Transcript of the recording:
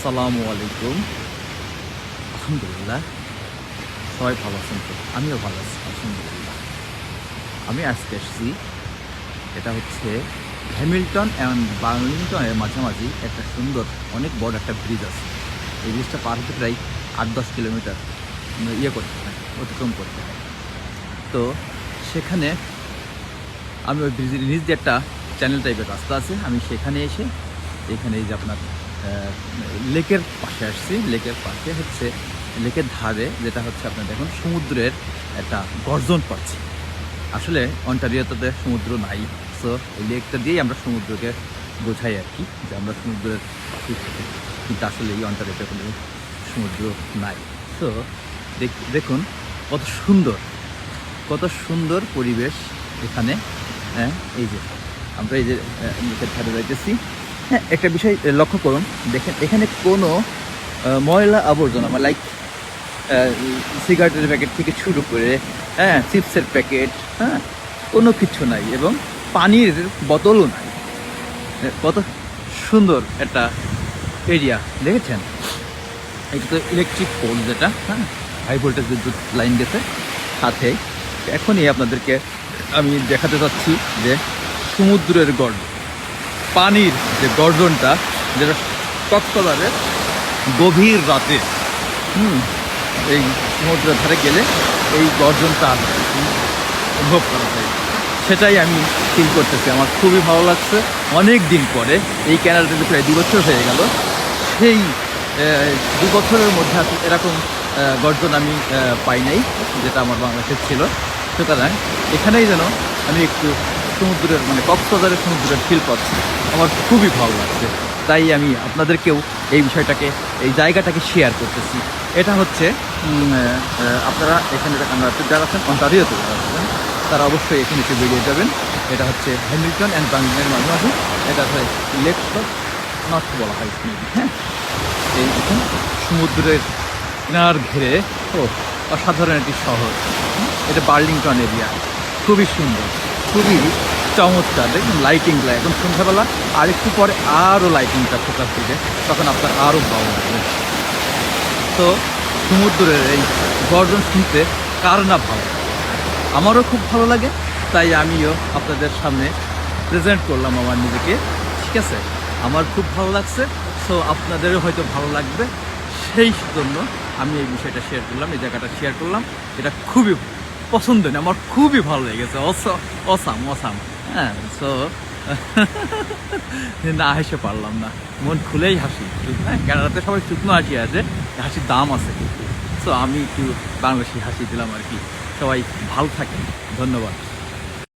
আসসালামু আলাইকুম। আলহামদুলিল্লাহ, সবাই ভালো আছেন তো? আমিও ভালো আছি আলহামদুলিল্লাহ। আমি আজকে এসেছি, এটা হচ্ছে হ্যামিল্টন অ্যান্ড বার্লিংটনের মাঝামাঝি একটা সুন্দর অনেক বড় একটা ব্রিজ আছে। এই ব্রিজটা পার হতে প্রায় 8-10 কিলোমিটার করতে হয়, অতিক্রম করতে হয়। তো সেখানে আমি ওই ব্রিজের নিচ দিয়ে একটা চ্যানেল টাইপের রাস্তা আছে, আমি সেখানে এসে এখানে এই যে আপনার লেকের পাশে আসছি। লেকের পাশে হচ্ছে লেকের ধারে যেটা হচ্ছে আপনার দেখুন সমুদ্রের একটা গর্জন পাচ্ছি। আসলে অন্টারিওতে সমুদ্র নাই, সো এই লেকটা দিয়েই আমরা সমুদ্রকে বোঝাই আর কি, যে আমরা সমুদ্রের পাশে থাকি, কিন্তু আসলে এই অন্টারিওতে কোনো সমুদ্র নাই। তো দেখুন কত সুন্দর পরিবেশ এখানে। হ্যাঁ, এই যে আমরা এই যে লেকের ধারে যাইতেছি। হ্যাঁ, একটা বিষয় লক্ষ্য করুন, দেখেন এখানে কোনো ময়লা আবর্জনা মানে লাইক সিগারেটের প্যাকেট থেকে শুরু করে চিপসের প্যাকেট, কোনো কিছু নাই, এবং পানির বোতলও নাই। কত সুন্দর একটা এরিয়া দেখেছেন। এটা তো ইলেকট্রিক পোল, যেটা হাই ভোল্টেজ বিদ্যুৎ লাইন গেছে সাথে। এখনই আপনাদেরকে আমি দেখাতে চাচ্ছি যে সমুদ্রের গর্জন, পানির যে গর্জনটা, যেটা কক্সবাজারের গভীর রাতে এই সমুদ্রের ধারে গেলে এই গর্জনটা অনুভব করা যায়। সেটাই আমি ফিল করতেছি, আমার খুবই ভালো লাগছে। অনেক দিন পরে এই ক্যানাডাতে প্রায় 2 বছর হয়ে গেল, সেই 2 বছরের মধ্যে এরকম গর্জন আমি পাই নাই, যেটা আমার বাংলাদেশে ছিল। সুতরাং এখানেই যেন আমি একটু সমুদ্রের মানে কক্সবাজারের সমুদ্রের ফিল পাচ্ছি, আমার খুবই ভালো লাগছে। তাই আমি আপনাদেরকেও এই বিষয়টাকে, এই জায়গাটাকে শেয়ার করতেছি। এটা হচ্ছে আপনারা এখানে যারা আছেন অন্টারিওতে যারা আছেন, তারা অবশ্যই এখানে একটু বেরিয়ে যাবেন। এটা হচ্ছে হ্যামিল্টন অ্যান্ড বার্লিংটনের মাঝামাঝি, এটা হয় লেক নর্থ বলা হয়। হ্যাঁ, এই দেখুন সমুদ্রের কিনার ঘিরে অসাধারণ একটি শহর। এটা বার্লিংটন এরিয়া, খুবই সুন্দর, খুবই চমৎকার। দেখুন লাইটিংগুলো এখন সন্ধ্যাবেলা, আর একটু পরে আরও লাইটিংটা ফোকাস দিবে, তখন আপনার আরও ভালো লাগবে। তো সমুদ্রের এই গর্জন শুনতে কার না ভালো, আমারও খুব ভালো লাগে। তাই আমিও আপনাদের সামনে প্রেজেন্ট করলাম আমার নিজেকে, ঠিক আছে। আমার খুব ভালো লাগছে, সো আপনাদেরও হয়তো ভালো লাগবে, সেই জন্য আমি এই বিষয়টা শেয়ার করলাম, এই জায়গাটা শেয়ার করলাম। এটা খুবই পছন্দের, আমার খুবই ভালো লেগেছে। অসাম। হ্যাঁ, সো না হেসে পারলাম না, মন খুলেই হাসি। হ্যাঁ, কানাডাতে সবাই শুকনো হাসি আছে, হাসির দাম আছে কিন্তু। সো আমি একটু বাংলাদেশি হাসি দিলাম আর কি। সবাই ভালো থাকেন, ধন্যবাদ।